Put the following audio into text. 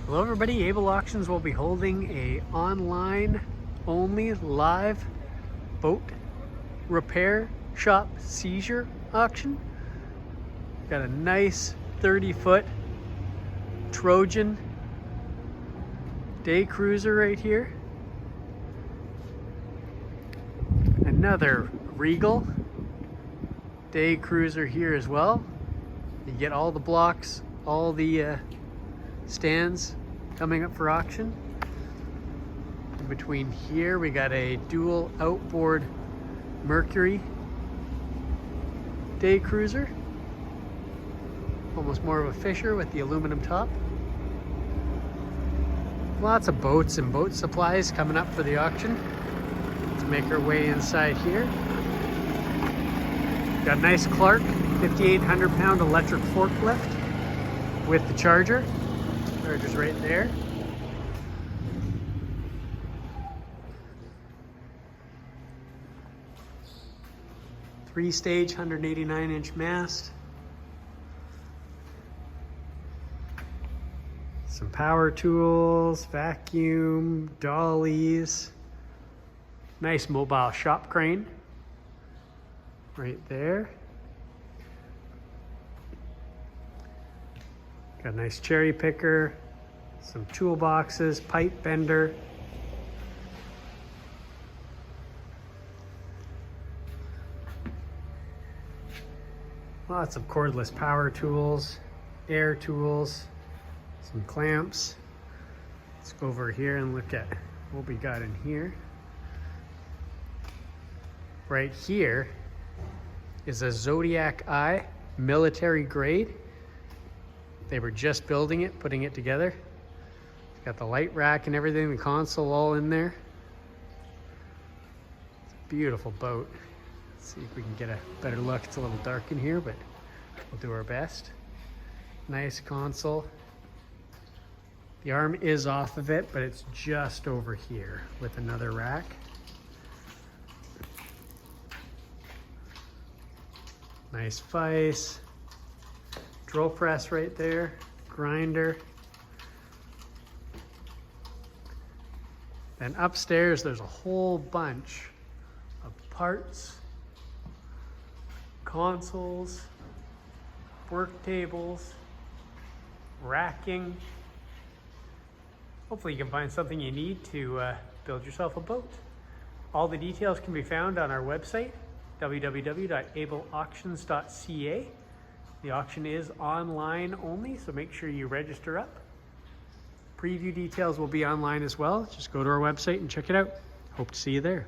Hello everybody, Able Auctions will be holding a online only live boat repair shop seizure auction. Got a nice 30-foot Trojan day cruiser right here. Another Regal day cruiser here as well. You get all the blocks, all the stands coming up for auction. In between here we got a dual outboard Mercury day cruiser, almost more of a Fisher with the aluminum top. Lots of boats and boat supplies coming up for the auction. Let's make our way inside here. Got a nice Clark 5,800 pound electric forklift with the charger. Charger's right there. Three-stage 189-inch mast. Some power tools, vacuum, dollies. Nice mobile shop crane right there. Got a nice cherry picker, some toolboxes, pipe bender. Lots of cordless power tools, air tools, some clamps. Let's go over here and look at what we got in here. Right here is a Zodiac Eye military grade. They were just building it, putting it together. Got the light rack and everything, the console all in there. It's a beautiful boat. Let's see if we can get a better look. It's a little dark in here, but we'll do our best. Nice console. The arm is off of it, but it's just over here with another rack. Nice vise. Drill press right there, grinder. Then upstairs, there's a whole bunch of parts, consoles, work tables, racking. Hopefully you can find something you need to build yourself a boat. All the details can be found on our website, www.ableauctions.ca. The auction is online only, so make sure you register up. Preview details will be online as well. Just go to our website and check it out. Hope to see you there.